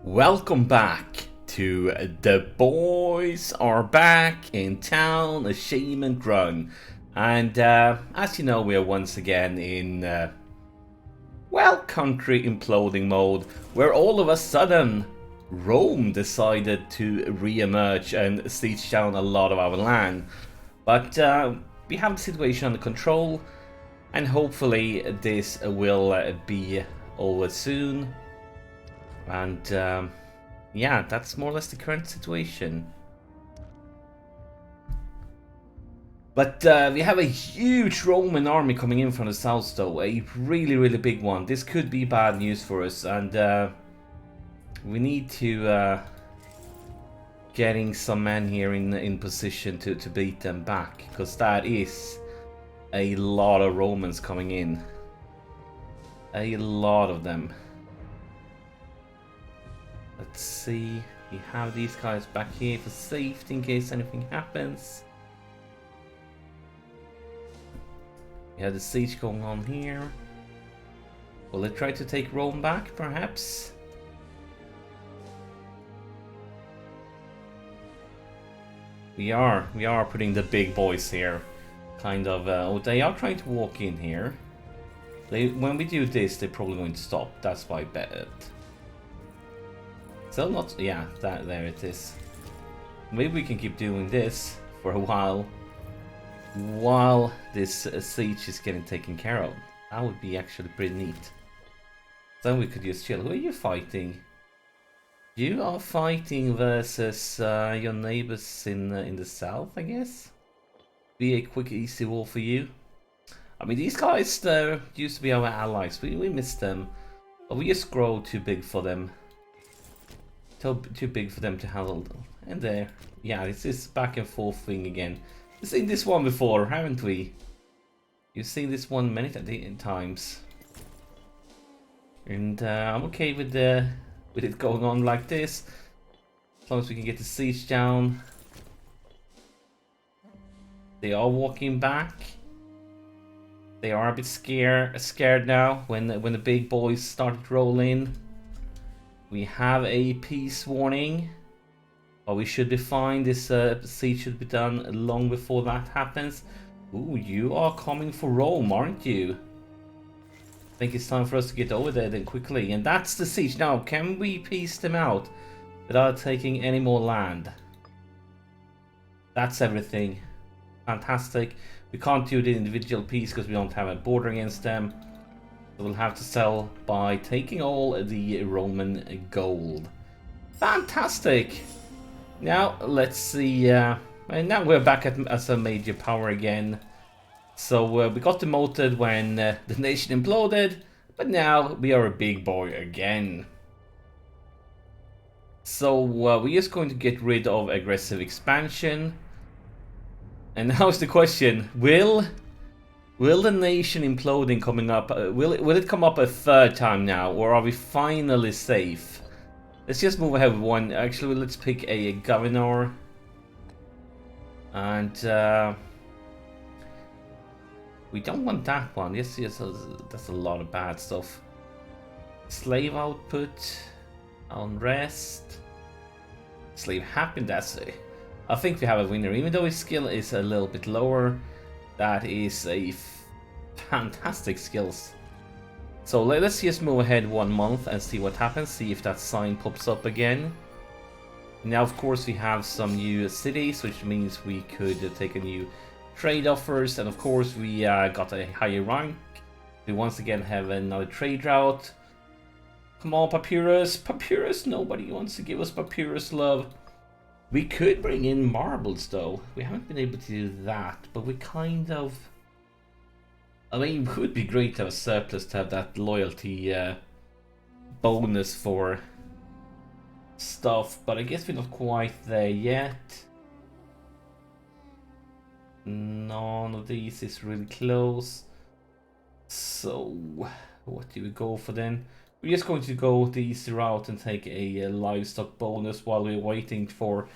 Welcome back to The Boys Are Back in Town, a Shaman Run. And as you know, we are once again in, country imploding mode, where all of a sudden Rome decided to re-emerge and siege down a lot of our land. But we have the situation under control, and hopefully this will be over soon. And yeah, that's more or less the current situation. But we have a huge Roman army coming in from the south, though. A really big one. This could be bad news for us, and we need to getting some men here in position to beat them back, because that is a lot of Romans coming in. A lot of them. Let's see, we have these guys back here for safety in case anything happens. We have the siege going on here. Will they try to take Rome back, perhaps? We are putting the big boys here. Kind of, oh, they are trying to walk in here. When we do this, they're probably going to stop. That's why I bet it. Still not, yeah, there it is. Maybe we can keep doing this for a while this siege is getting taken care of. That would be actually pretty neat. Then we could just chill. Who are you fighting? You are fighting versus your neighbors in the south, I guess. Be a quick, easy war for you. I mean, these guys used to be our allies. We miss them, but we just grow too big for them. Too big for them to handle. And there, yeah, it's this back and forth thing again. We've seen this one before, haven't we? You've seen this one many times. And I'm okay with it going on like this, as long as we can get the siege down. They are walking back. They are a bit scared now when the big boys started rolling. We have a peace warning, but we should be fine. This siege should be done long before that happens. Ooh, you are coming for Rome, aren't you? I think it's time for us to get over there then quickly. And that's the siege. Now, can we peace them out without taking any more land? That's everything. Fantastic. We can't do the individual peace because we don't have a border against them. So we'll have to sell by taking all the Roman gold. Fantastic! Now, let's see. And now we're back as a major power again. So we got demoted when the nation imploded, but now we are a big boy again. So we're just going to get rid of aggressive expansion. And now is the question, will the nation imploding coming up, will it come up a third time now, or are we finally safe? Let's just move ahead with one. Actually, let's pick a governor. And we don't want that one. Yes, that's a lot of bad stuff. Slave output, unrest, slave happiness. I think we have a winner, even though his skill is a little bit lower. That is a fantastic skills. So let's just move ahead 1 month and see what happens. See if that sign pops up again. Now, of course, we have some new cities, which means we could take a new trade offers, and of course we got a higher rank. We once again have another trade route. Come on, Papyrus. Papyrus, nobody wants to give us Papyrus love. We could bring in marbles, though. We haven't been able to do that, but we kind of... I mean, it would be great to have a surplus to have that loyalty bonus for stuff, but I guess we're not quite there yet. None of these is really close. So, what do we go for then? We're just going to go the easy route and take a livestock bonus while we're waiting for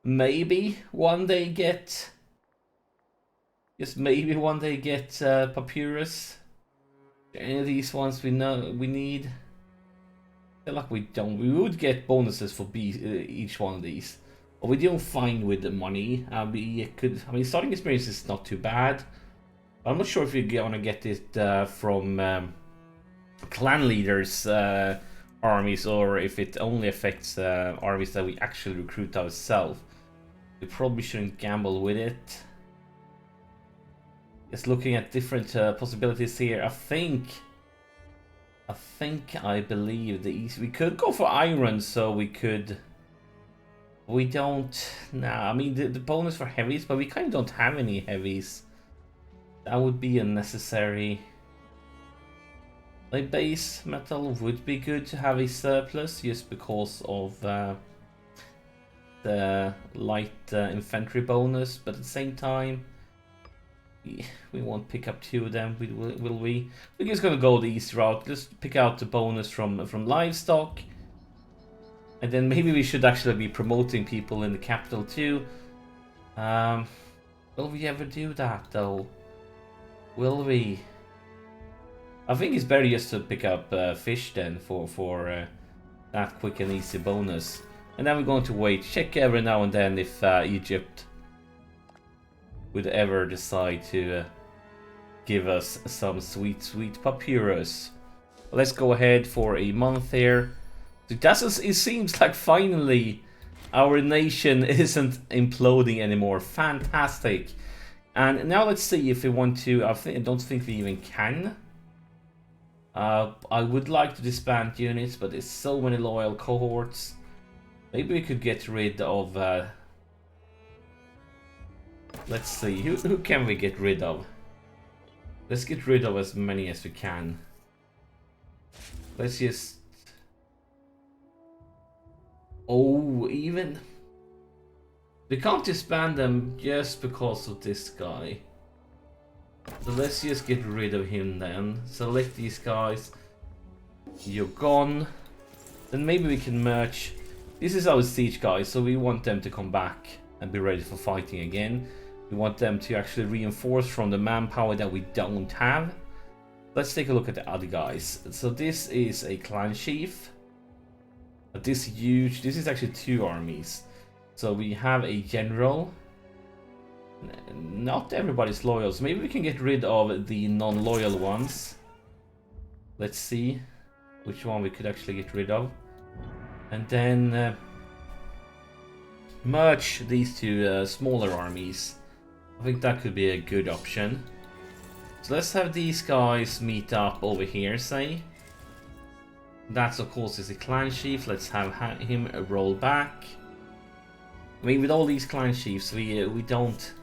maybe one day get... Just maybe one day get Papyrus. Any of these ones we know we need? feel like we don't. We would get bonuses for each one of these. But we're doing fine with the money. We could. I mean, starting experience is not too bad. I'm not sure if we're gonna get it from clan leaders' armies, or if it only affects armies that we actually recruit ourselves. We probably shouldn't gamble with it. Just looking at different possibilities here. I believe we could go for iron, so we could. We don't. Nah, I mean the bonus for heavies, but we kind of don't have any heavies. That would be unnecessary. Like base metal would be good to have a surplus, just because of the light infantry bonus, but at the same time, we won't pick up 2 of them, will we? We're just gonna go the easy route. Just pick out the bonus from livestock, and then maybe we should actually be promoting people in the capital too. Will we ever do that though? Will we? I think it's better just to pick up fish then for that quick and easy bonus. And then we're going to wait, check every now and then if Egypt would ever decide to give us some sweet papyrus. Let's go ahead for a month here. It seems like finally our nation isn't imploding anymore. Fantastic. And now let's see if we want to. I don't think we even can. I would like to disband units, but there's so many loyal cohorts. Maybe we could get rid of. Let's see, who can we get rid of? Let's get rid of as many as we can. Let's just. Oh, even. We can't disband them just because of this guy. So let's just get rid of him then. Select these guys. You're gone. Then maybe we can merge. This is our siege guys, so we want them to come back and be ready for fighting again. We want them to actually reinforce from the manpower that we don't have. Let's take a look at the other guys. So this is a clan chief. This is actually 2 armies. So we have a general. Not everybody's loyal, so maybe we can get rid of the non-loyal ones. Let's see which one we could actually get rid of. And then merge these 2 smaller armies. I think that could be a good option. So let's have these guys meet up over here, say. That's of course is a clan chief. Let's have him roll back. I mean, with all these clan chiefs, we don't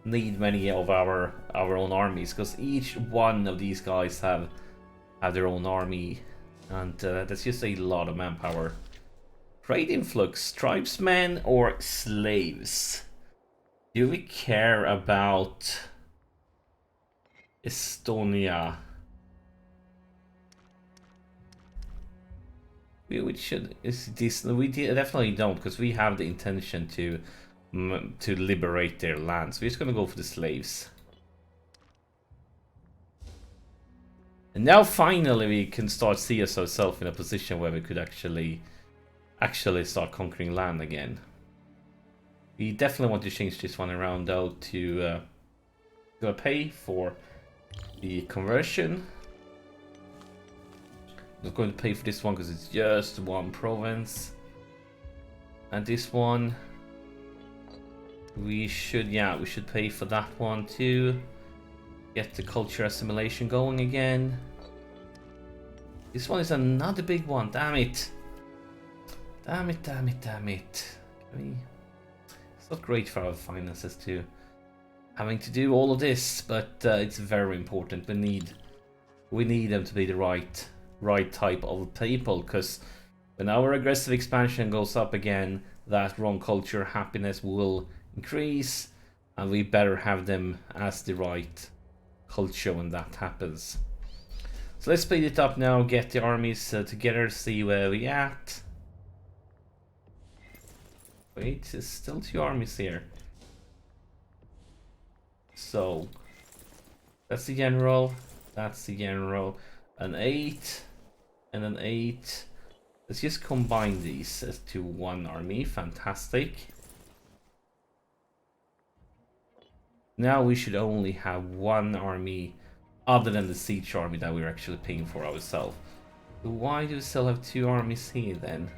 need many of our own armies, because each one of these guys have their own army, and that's just a lot of manpower. Trade influx, tribesmen or slaves? Do we care about Estonia? We should. We definitely don't, because we have the intention to liberate their lands. We're just gonna go for the slaves. And now finally we can start see ourselves in a position where we could actually start conquering land again. We definitely want to change this one around though to pay for the conversion. Not going to pay for this one because it's just 1 province. And this one we should pay for that one too. Get the culture assimilation going again. This one is another big one. Damn it. Damn it. It's not great for our finances too, having to do all of this, but it's very important. We need them to be the right type of people, because when our aggressive expansion goes up again, that wrong culture happiness will increase, and we better have them as the right culture when that happens. So let's speed it up now, get the armies together, see where we at. Wait, there's still 2 armies here. So that's the general, an 8 and an 8. Let's just combine these to one army. Fantastic. Now we should only have one army other than the siege army that we're actually paying for ourselves. So why do we still have two armies here then?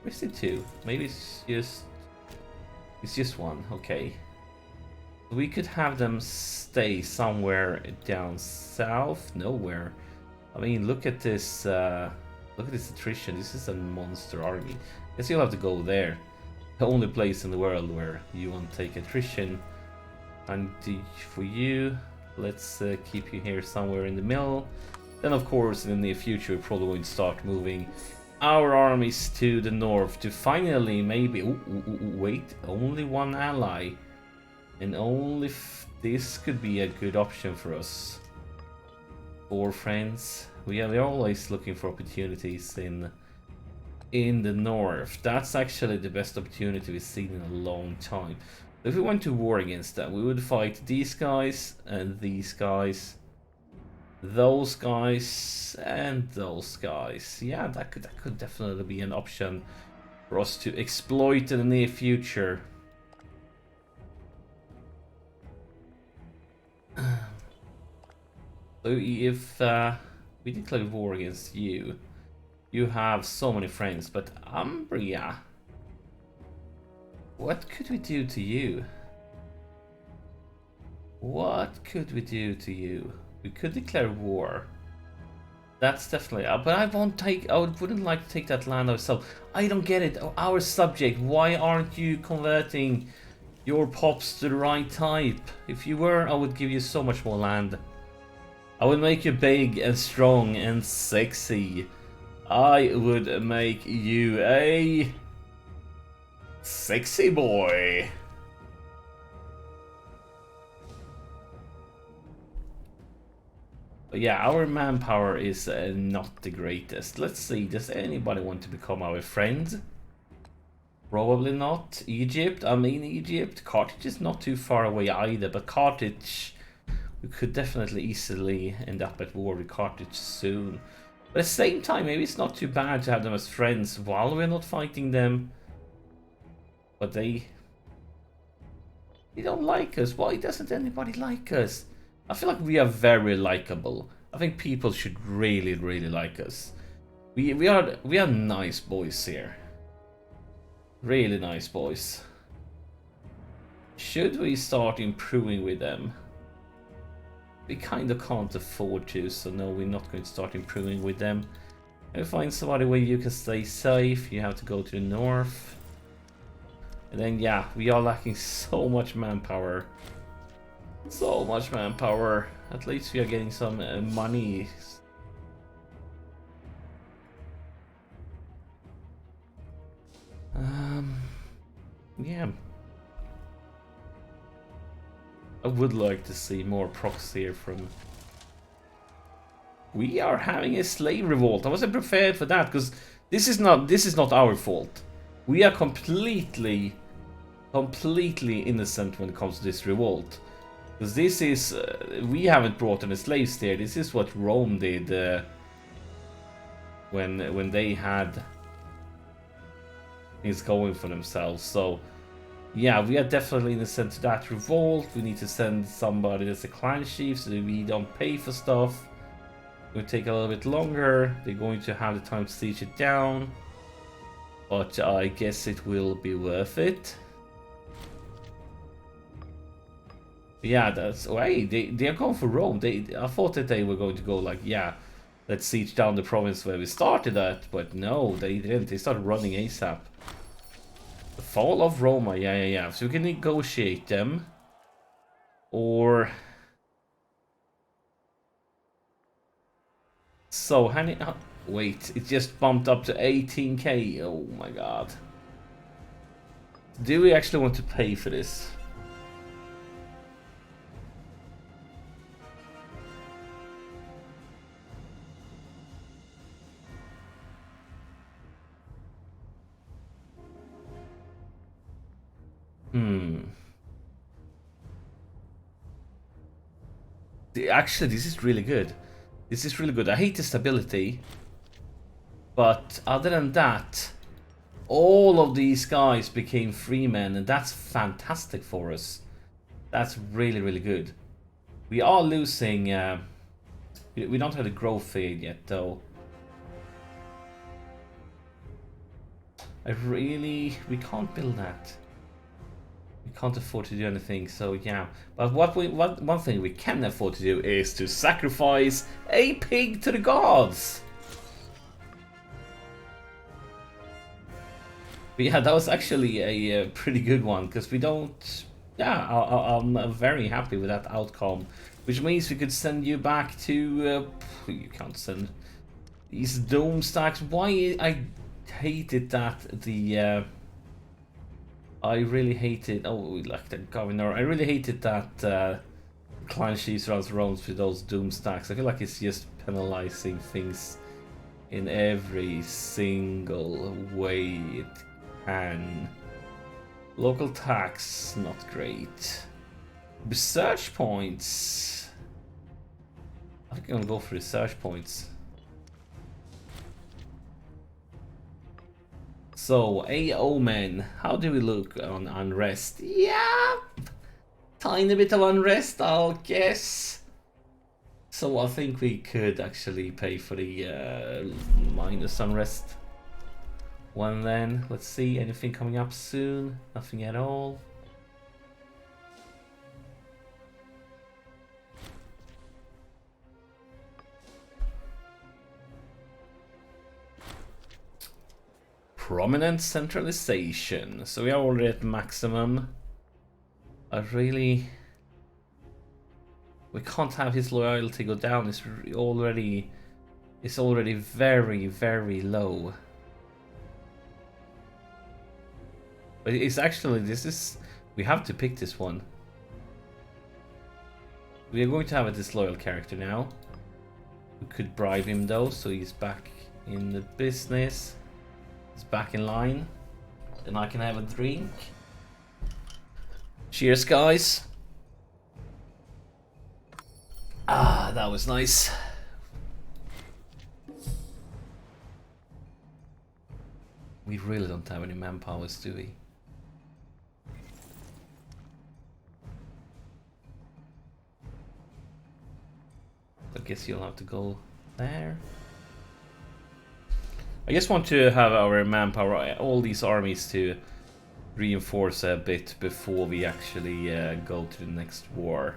Where's the two? Maybe it's just one. Okay. We could have them stay somewhere down south. Nowhere. I mean, look at this. Look at this attrition. This is a monster army. Guess you'll have to go there. The only place in the world where you won't take attrition. And for you, let's keep you here somewhere in the middle. Then, of course, in the near future, we're probably going to start moving our armies to the north to finally maybe. Wait, only one ally. And only this could be a good option for us. Or friends, we're always looking for opportunities in the north. That's actually the best opportunity we've seen in a long time. If we went to war against them, we would fight these guys and these guys, those guys and those guys. Yeah, that could definitely be an option for us to exploit in the near future. So if we declare war against you, you have so many friends, but Umbria, what could we do to you? What could we do to you? We could declare war. That's definitely, but I wouldn't like to take that land ourselves. I don't get it. Our subject, why aren't you converting your pops to the right type? If you were, I would give you so much more land. I would make you big and strong and sexy. I would make you a sexy boy. But yeah, our manpower is not the greatest. Let's see, does anybody want to become our friend? Probably not. Egypt, I mean Egypt. Carthage is not too far away either, but Carthage, we could definitely easily end up at war with Carthage soon. But at the same time, maybe it's not too bad to have them as friends while we're not fighting them. But they don't like us. Why doesn't anybody like us? I feel like we are very likable. I think people should really, really like us. We are nice boys here. Really nice boys. Should we start improving with them? We kind of can't afford to, so no, we're not going to start improving with them. And find somebody where you can stay safe. You have to go to the north. And then yeah, we are lacking so much manpower. So much manpower. At least we are getting some money. Yeah. I would like to see more procs here from. We are having a slave revolt. I wasn't prepared for that because this is not our fault. We are completely innocent when it comes to this revolt. Because this is we haven't brought any slaves there. This is what Rome did when they had things going for themselves. So yeah, we are definitely innocent to that revolt. We need to send somebody that's a clan chief so that we don't pay for stuff. It will take a little bit longer. They're going to have the time to siege it down, but I guess it will be worth it. Yeah, that's hey, they are going for Rome. I thought that they were going to go like, yeah, let's siege down the province where we started at, but no, they didn't. They started running ASAP. The fall of Roma, yeah. So we can negotiate them, or so. Wait, it just bumped up to 18k. Oh my god. Do we actually want to pay for this? Actually, this is really good. This is really good. I hate the stability, But other than that, all of these guys became free men, and that's fantastic for us. That's really, really good. We are losing... we don't have the growth fade yet, though. We can't build that. We can't afford to do anything, so yeah. But one thing we can afford to do is to sacrifice a pig to the gods. But yeah, that was actually a pretty good one, because we don't... Yeah, I'm very happy with that outcome. Which means we could send you back to... you can't send these dome stacks. Why I hated that the... I really hated... Oh, like the governor. I really hated that clan chiefs runs roams with those doom stacks. I feel like it's just penalizing things in every single way it can. Local tax, not great. Research points. I think I'm gonna go for research points. So, a omen. How do we look on unrest? Yeah, tiny bit of unrest, I'll guess. So I think we could actually pay for the minus unrest one then. Let's see, anything coming up soon? Nothing at all. Prominent centralization. So we are already at maximum. We can't have his loyalty go down. It's already very, very low. But it's actually, we have to pick this one. We are going to have a disloyal character now. We could bribe him though, so he's back in the business. He's back in line. Then I can have a drink. Cheers, guys. Ah, that was nice. We really don't have any manpowers, do we? I guess you'll have to go there. I just want to have our manpower, all these armies, to reinforce a bit before we actually go to the next war.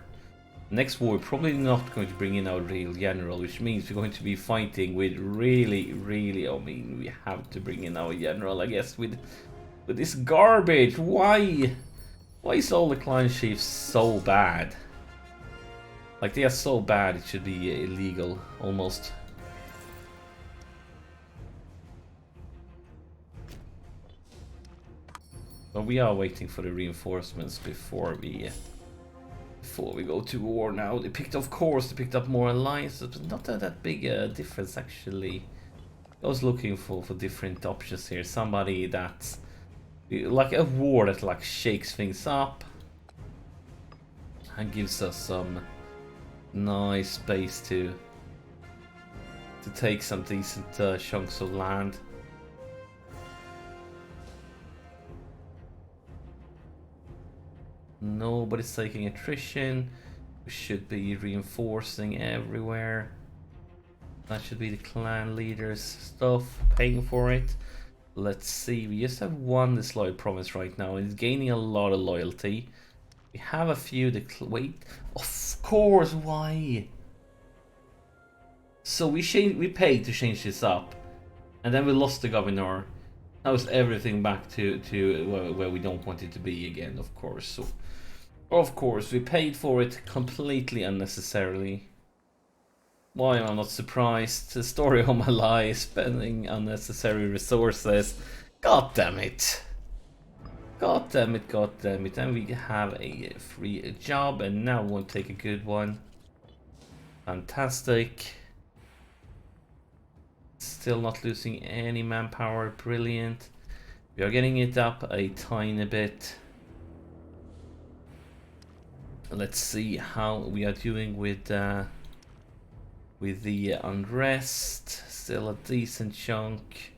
Next war, we're probably not going to bring in our real general, which means we're going to be fighting with really, I mean, we have to bring in our general, I guess, with this garbage. Why is all the clan chiefs so bad? Like, they are so bad, it should be illegal, almost. But we are waiting for the reinforcements before we go to war now. They picked up more alliances, but not that big a difference actually. I was looking for different options here. Somebody that's like a war that like shakes things up and gives us some nice space to take some decent chunks of land. Nobody's taking attrition. We should be reinforcing everywhere. That should be the clan leaders stuff, paying for it. Let's see, we just have one disloyal province right now, and it's gaining a lot of loyalty. We have a few wait, of course, why? So we paid to change this up, and then we lost the governor. Now it's everything back to where we don't want it to be again, of course. So, of course, we paid for it completely unnecessarily. Why am I not surprised? The story of my life, spending unnecessary resources. God damn it. God damn it, god damn it. And we have a free job, and now we'll take a good one. Fantastic. Still not losing any manpower, brilliant. We are getting it up a tiny bit. Let's see how we are doing with with the unrest. Still a decent chunk.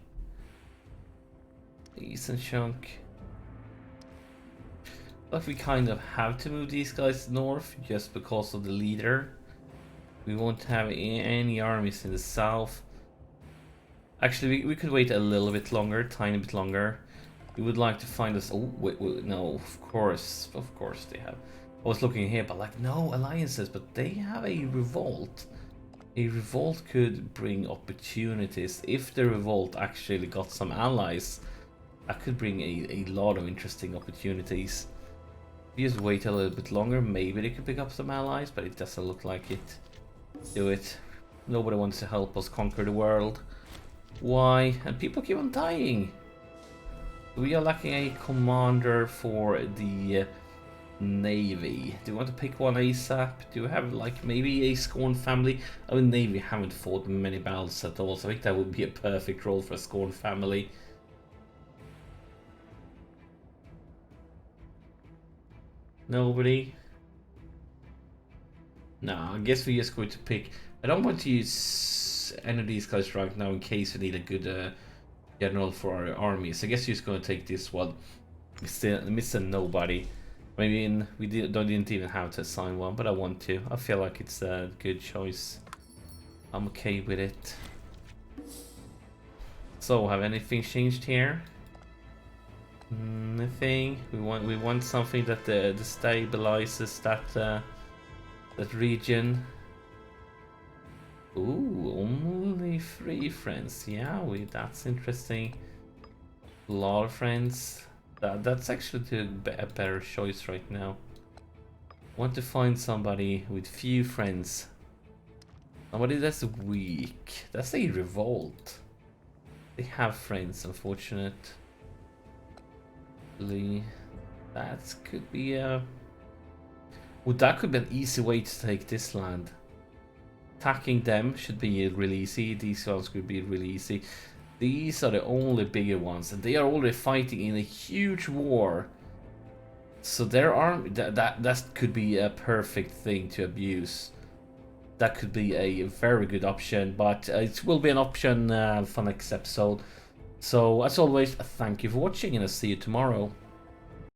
Decent chunk. But we kind of have to move these guys north just because of the leader. We won't have any armies in the south. Actually, we could wait a little bit longer, tiny bit longer. We would like to find us. Oh, wait, no, of course they have. I was looking here, but like, no alliances, but they have a revolt. A revolt could bring opportunities. If the revolt actually got some allies, that could bring a lot of interesting opportunities. If you just wait a little bit longer, maybe they could pick up some allies, but it doesn't look like it. Do it. Nobody wants to help us conquer the world. Why? And people keep on dying. We are lacking a commander for the Navy. Do you want to pick one ASAP? Do you have like maybe a Scorn family? I mean, Navy haven't fought many battles at all, so I think that would be a perfect role for a Scorn family. Nobody? No, I guess we're just going to pick. I don't want to use any of these guys right now in case we need a good general for our armies. I guess you're just going to take this one. Still missing nobody. Maybe didn't even have to assign one, but I want to. I feel like it's a good choice. I'm okay with it. So, have anything changed here? Nothing. We want something that destabilizes that region. Ooh, only 3 friends. Yeah, that's interesting. A lot of friends. That's actually a better choice right now. Want to find somebody with few friends. Somebody that's weak. That's a revolt. They have friends, unfortunately. That could be a... Well, that could be an easy way to take this land. Attacking them should be really easy. These ones could be really easy. These are the only bigger ones, and they are already fighting in a huge war. So their army, that could be a perfect thing to abuse. That could be a very good option, but it will be an option for next episode. So as always, thank you for watching, and I'll see you tomorrow.